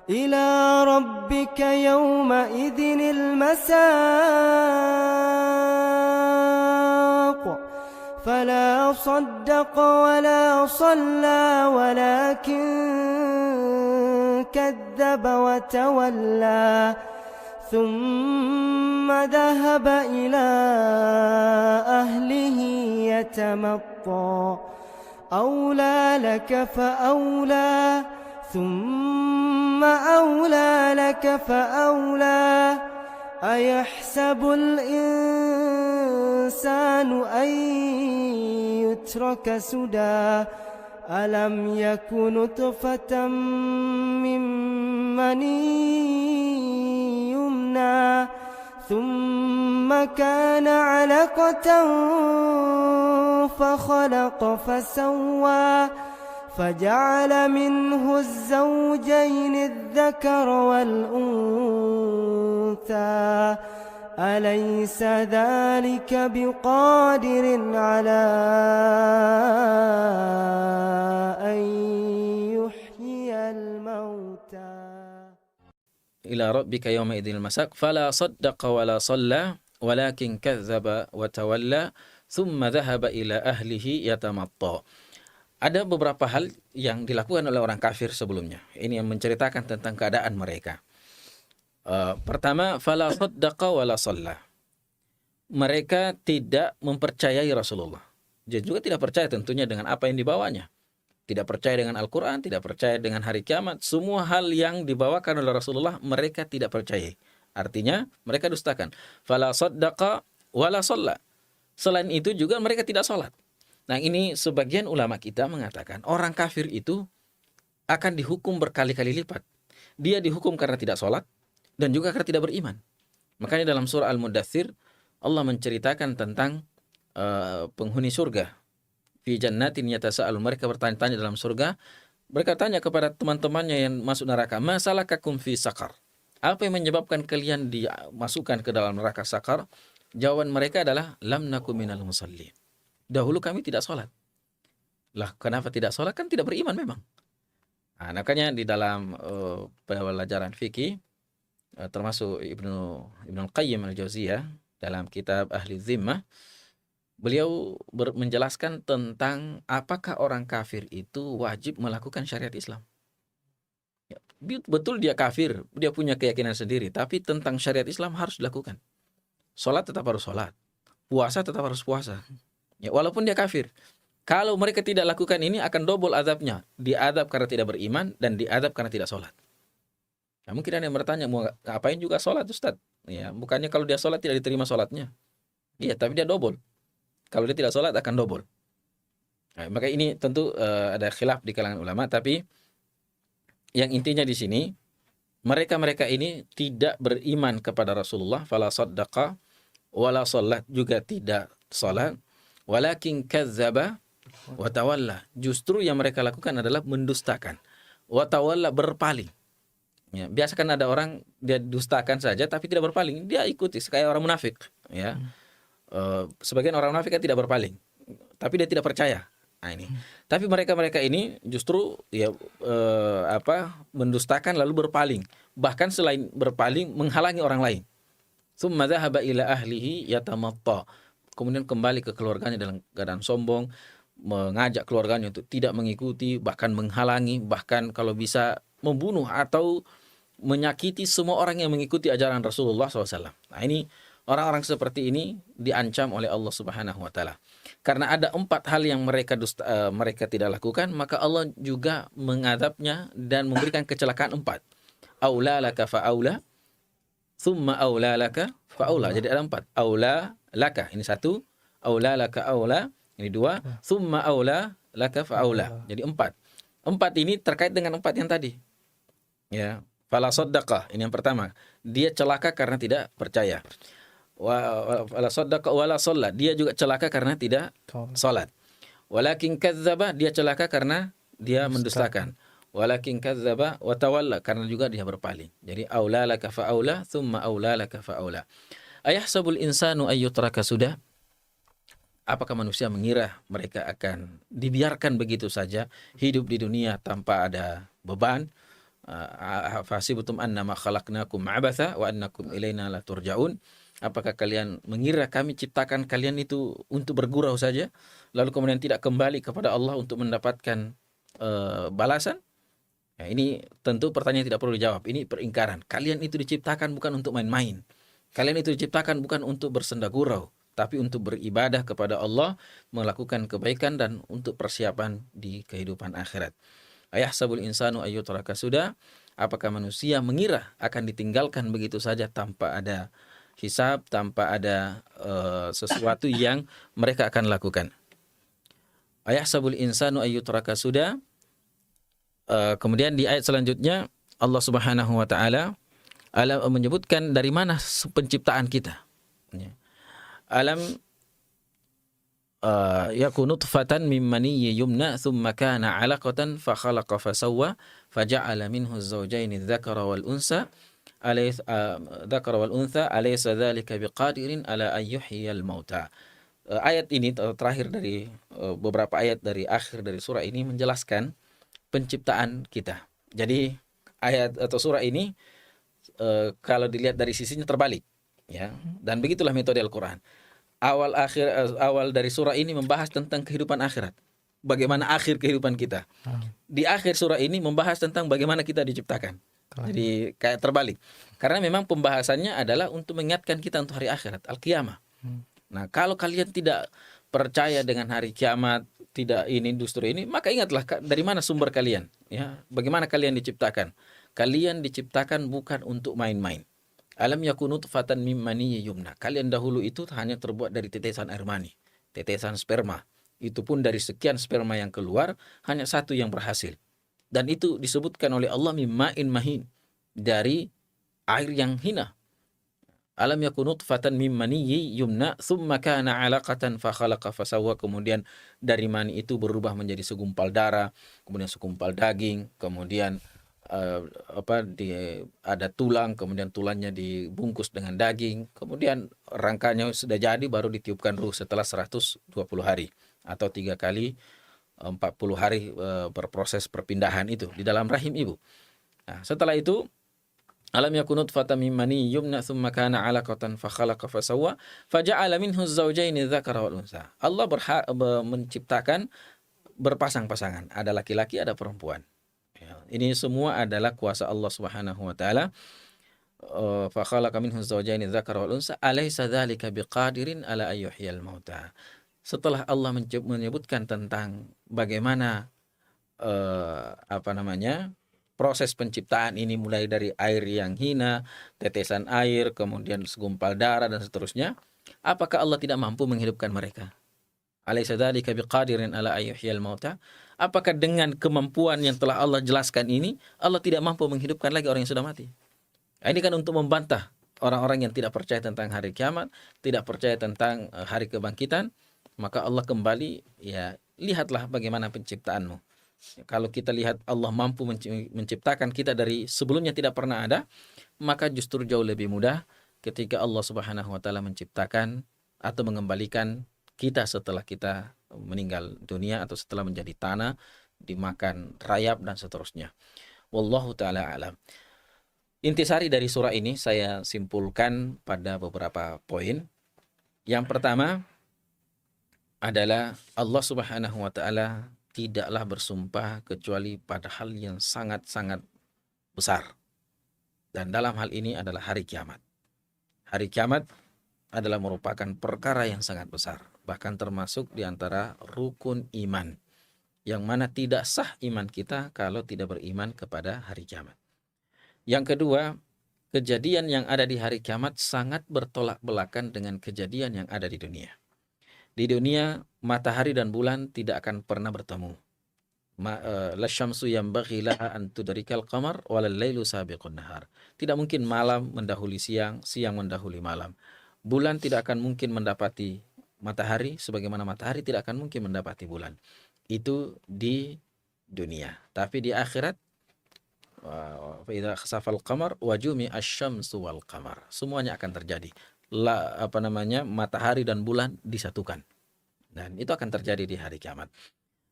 إلى ربك يومئذ المساق فلا صدق ولا صلى ولكن كذب وتولى ثم ذهب إلى أهله يتمطى أولى لك فأولى ثم أولى لك فأولى أيحسب الإنسان أن يترك سدى ألم يك نطفة من مني يمنى ثم كان علقة فخلق فسوى فجعل منه الزوجين الذكر والأنثى أليس ذلك بقادر على أن يحيي الموتى إلى ربك يومئذ المساق فلا صدق ولا صلى ولكن كذب وتولى ثم ذهب إلى أهله يتمطى. Ada beberapa hal yang dilakukan oleh orang kafir sebelumnya. Ini yang menceritakan tentang keadaan mereka. Pertama, fala saddaqa wala shalla. Mereka tidak mempercayai Rasulullah. Dia juga tidak percaya tentunya dengan apa yang dibawanya. Tidak percaya dengan Al-Quran, tidak percaya dengan hari kiamat. Semua hal yang dibawakan oleh Rasulullah mereka tidak percaya. Artinya mereka dustakan. Fala saddaqa wala shalla. Selain itu juga mereka tidak sholat. Nah, ini sebagian ulama kita mengatakan orang kafir itu akan dihukum berkali-kali lipat. Dia dihukum karena tidak sholat dan juga karena tidak beriman. Makanya dalam surah Al-Mudaththir Allah menceritakan tentang penghuni surga. Fi jannatin yatasa'alun, mereka bertanya-tanya dalam surga. Mereka tanya kepada teman-temannya yang masuk neraka, ma salakakum fi saqar? Apa yang menyebabkan kalian dimasukkan ke dalam neraka sakar? Jawaban mereka adalah lam nakum minal musallin. Dahulu kami tidak sholat. Lah, kenapa tidak sholat? Kan tidak beriman memang. Nah, makanya di dalam pelajaran fikih, termasuk Ibnu Qayyim al-Jauziyah dalam kitab Ahli Zimmah, beliau menjelaskan tentang apakah orang kafir itu wajib melakukan syariat Islam. Ya, betul dia kafir, dia punya keyakinan sendiri, tapi tentang syariat Islam harus dilakukan. Sholat tetap harus sholat, puasa tetap harus puasa. Ya, walaupun dia kafir. Kalau mereka tidak lakukan ini akan double azabnya. Diadab karena tidak beriman dan diadab karena tidak sholat. Nah, mungkin ada yang bertanya, mau ngapain juga sholat Ustaz? Ya, bukannya kalau dia sholat tidak diterima sholatnya? Iya, tapi dia double. Kalau dia tidak sholat akan double. Nah, maka ini tentu ada khilaf di kalangan ulama. Tapi yang intinya di sini, mereka-mereka ini tidak beriman kepada Rasulullah. Fala saddaqa wala sholat, juga tidak sholat. Walakin kazzaba wa tawalla. Justru yang mereka lakukan adalah mendustakan. Wa tawalla, berpaling. Ya, biasa kan ada orang dia dustakan saja tapi tidak berpaling, dia ikuti kayak orang munafik. Ya, sebagian orang munafik kan tidak berpaling, tapi dia tidak percaya. Nah, ini. Tapi mereka ini justru ya mendustakan lalu berpaling. Bahkan selain berpaling menghalangi orang lain. Tsumma dzahaba ila ahlihi yatamatta. Kemudian kembali ke keluarganya dalam keadaan sombong, mengajak keluarganya untuk tidak mengikuti, bahkan menghalangi, bahkan kalau bisa membunuh atau menyakiti semua orang yang mengikuti ajaran Rasulullah SAW. Nah, ini orang-orang seperti ini diancam oleh Allah Subhanahu Wa Taala. Karena ada 4 hal yang mereka tidak lakukan, maka Allah juga mengadabnya dan memberikan kecelakaan 4. Aula laka fa'aula, thumma aula laka fa'aula. Jadi ada 4. Aula laka, ini 1. Aula laka aula, ini 2. Thumma aula laka fa'aula. Jadi 4. 4 ini terkait dengan 4 yang tadi. Ya, fala saddaqa, ini yang pertama. Dia celaka karena tidak percaya. Wala saddaqa wala shalla, dia juga celaka karena tidak salat. Walakin kadzdzaba, dia celaka karena dia mendustakan. Walakin kadzdzaba wa tawalla, karena juga dia berpaling. Jadi aula laka fa aula, thumma aula laka fa aula. Ayahsabul insanu ayyutraka sudah? Apakah manusia mengira mereka akan dibiarkan begitu saja hidup di dunia tanpa ada beban? Fasibtum annama khalaqnakum abatha wa annakum ilaina la turja'un. Apakah kalian mengira kami ciptakan kalian itu untuk bergurau saja, lalu kemudian tidak kembali kepada Allah untuk mendapatkan balasan? Ya, ini tentu pertanyaan tidak perlu dijawab. Ini peringkaran. Kalian itu diciptakan bukan untuk main-main. Kalian itu diciptakan bukan untuk bersenda gurau, tapi untuk beribadah kepada Allah, melakukan kebaikan dan untuk persiapan di kehidupan akhirat. Ayahsabul insanu ayyutraka sudah. Apakah manusia mengira akan ditinggalkan begitu saja tanpa ada hisab, tanpa ada sesuatu yang mereka akan lakukan? Ayahsabul insanu ayyutraka sudah. Kemudian di ayat selanjutnya Allah Subhanahu wa taala menyebutkan dari mana penciptaan kita. Alam yakunu nutfatan min maniyyin yumna thumma kana 'alaqatan fa khalaqa fa sawwa faja'ala minhu az-zawjayn adh-dhakara wal unsa alaysa dhalika biqadirin ala an yuhyiyal mauta. Ayat ini terakhir dari beberapa ayat dari akhir dari surah ini menjelaskan penciptaan kita. Jadi ayat atau surah ini kalau dilihat dari sisinya terbalik, ya. Dan begitulah metode Al-Qur'an. Awal dari surah ini membahas tentang kehidupan akhirat. Bagaimana akhir kehidupan kita. Di akhir surah ini membahas tentang bagaimana kita diciptakan. Jadi kayak terbalik. Karena memang pembahasannya adalah untuk mengingatkan kita untuk hari akhirat, al-qiyamah. Nah, kalau kalian tidak percaya dengan hari kiamat, tidak ini justru ini, maka ingatlah dari mana sumber kalian, ya. Bagaimana kalian diciptakan? Kalian diciptakan bukan untuk main-main. Alam yakunu nutfatan mim maniyyin yumna. Kalian dahulu itu hanya terbuat dari tetesan air mani, tetesan sperma. Itu pun dari sekian sperma yang keluar, hanya satu yang berhasil. Dan itu disebutkan oleh Allah mimma'in mahin, dari air yang hina. Alam yakunu nutfatan mim maniyyin yumna thumma kana 'alaqatan fa khalaqa fa sawwa. Kemudian dari mani itu berubah menjadi segumpal darah, kemudian segumpal daging, kemudian ada tulang, kemudian tulangnya dibungkus dengan daging, kemudian rangkanya sudah jadi, baru ditiupkan ruh setelah 120 hari atau 3 kali 40 hari berproses perpindahan itu di dalam rahim ibu. Nah, setelah itu alam yakun nutfatan min maniyyin yumna thumma kana 'alaqatan fa khalaqa fa sawwa faja'ala minhu az-zawjayn adh-dhakara wal unsa. Allah menciptakan berpasang-pasangan, ada laki-laki, ada perempuan. Ini semua adalah kuasa Allah Subhanahu wa taala. Fa khalaqa minhu az-zawjayn adh-dhakara wal unsa alaysa dzalika biqadirin ala an yuhyiyal mauta. Setelah Allah menyebutkan tentang bagaimana proses penciptaan ini, mulai dari air yang hina, tetesan air, kemudian segumpal darah dan seterusnya, apakah Allah tidak mampu menghidupkan mereka? Alaysa dzalika biqadirin ala an yuhyiyal mauta. Apakah dengan kemampuan yang telah Allah jelaskan ini, Allah tidak mampu menghidupkan lagi orang yang sudah mati? Ini kan untuk membantah orang-orang yang tidak percaya tentang hari kiamat, tidak percaya tentang hari kebangkitan. Maka Allah kembali, ya, lihatlah bagaimana penciptaanmu. Kalau kita lihat Allah mampu menciptakan kita dari sebelumnya tidak pernah ada, maka justru jauh lebih mudah ketika Allah Subhanahu wa taala menciptakan atau mengembalikan kita setelah kita meninggal dunia atau setelah menjadi tanah, dimakan rayap dan seterusnya. Wallahu taala alam. Intisari dari surah ini saya simpulkan pada beberapa poin. Yang pertama adalah Allah Subhanahu wa taala tidaklah bersumpah kecuali pada hal yang sangat-sangat besar. Dan dalam hal ini adalah hari kiamat. Hari kiamat adalah merupakan perkara yang sangat besar, bahkan termasuk di antara rukun iman, yang mana tidak sah iman kita kalau tidak beriman kepada hari kiamat. Yang kedua, kejadian yang ada di hari kiamat sangat bertolak belakang dengan kejadian yang ada di dunia. Di dunia, matahari dan bulan tidak akan pernah bertemu. La syamsu yanbaghi laha an tudrikal qamar walal lailu sabiqun nahar. Tidak mungkin malam mendahului siang, siang mendahului malam. Bulan tidak akan mungkin mendapati matahari, sebagaimana matahari tidak akan mungkin mendapati bulan. Itu di dunia. Tapi di akhirat, fa idza khasafal qamar wa jumi'a asy-syamsu wal qamar. Semuanya akan terjadi. Matahari dan bulan disatukan. Dan itu akan terjadi di hari kiamat.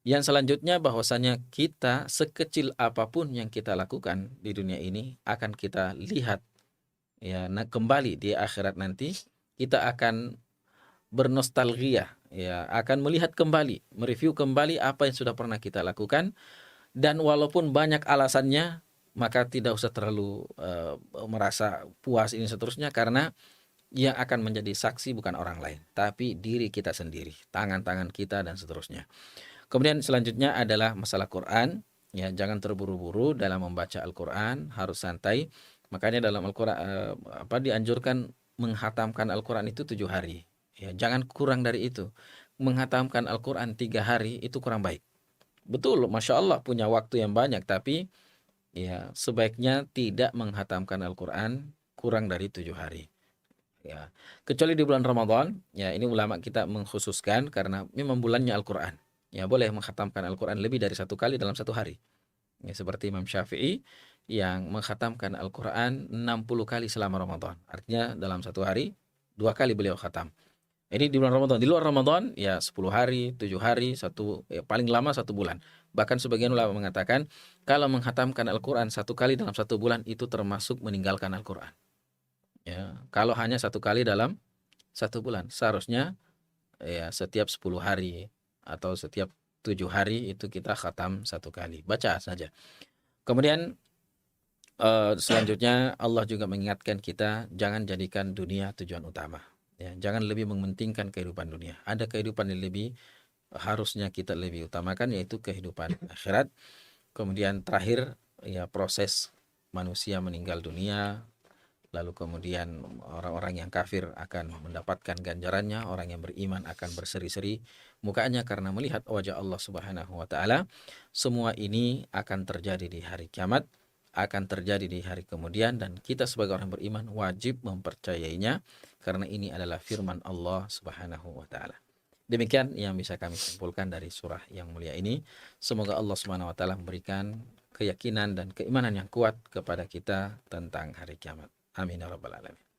Yang selanjutnya bahwasanya kita sekecil apapun yang kita lakukan di dunia ini akan kita lihat ya, nah kembali di akhirat nanti kita akan bernostalgia ya, akan melihat kembali, mereview kembali apa yang sudah pernah kita lakukan, dan walaupun banyak alasannya maka tidak usah terlalu merasa puas ini seterusnya, karena yang akan menjadi saksi bukan orang lain tapi diri kita sendiri, tangan-tangan kita dan seterusnya. Kemudian selanjutnya adalah masalah Quran. Ya, jangan terburu-buru dalam membaca Al-Quran, harus santai. Makanya dalam Al-Quran dianjurkan menghatamkan Al-Quran itu 7 hari. Ya, jangan kurang dari itu. Menghatamkan Al-Quran 3 hari itu kurang baik. Betul, Masya Allah punya waktu yang banyak, tapi ya sebaiknya tidak menghatamkan Al-Quran kurang dari 7 hari. Ya, kecuali di bulan Ramadan, ya ini ulama kita mengkhususkan karena memang bulannya Al-Quran. Ya, boleh menghatamkan Al-Quran lebih dari 1 kali dalam 1 hari. Ya, seperti Imam Syafi'i yang menghatamkan Al-Quran 60 kali selama Ramadan. Artinya dalam 1 hari 2 kali beliau khatam. Ini di bulan Ramadan. Di luar Ramadan ya 10 hari, 7 hari, paling lama 1 bulan. Bahkan sebagian ulama mengatakan kalau menghatamkan Al-Quran 1 kali dalam 1 bulan itu termasuk meninggalkan Al-Quran. Ya, kalau hanya 1 kali dalam 1 bulan, seharusnya ya setiap 10 hari atau setiap 7 hari itu kita khatam 1 kali, baca saja. Kemudian selanjutnya Allah juga mengingatkan kita jangan jadikan dunia tujuan utama. Ya, jangan lebih mementingkan kehidupan dunia. Ada kehidupan yang lebih harusnya kita lebih utamakan, yaitu kehidupan akhirat. Kemudian terakhir ya proses manusia meninggal dunia. Lalu kemudian orang-orang yang kafir akan mendapatkan ganjarannya, orang yang beriman akan berseri-seri mukanya karena melihat wajah Allah Subhanahu wa taala. Semua ini akan terjadi di hari kiamat, akan terjadi di hari kemudian, dan kita sebagai orang beriman wajib mempercayainya karena ini adalah firman Allah Subhanahu wa taala. Demikian yang bisa kami simpulkan dari surah yang mulia ini. Semoga Allah Subhanahu wa taala memberikan keyakinan dan keimanan yang kuat kepada kita tentang hari kiamat. Amin ya rabbal alamin.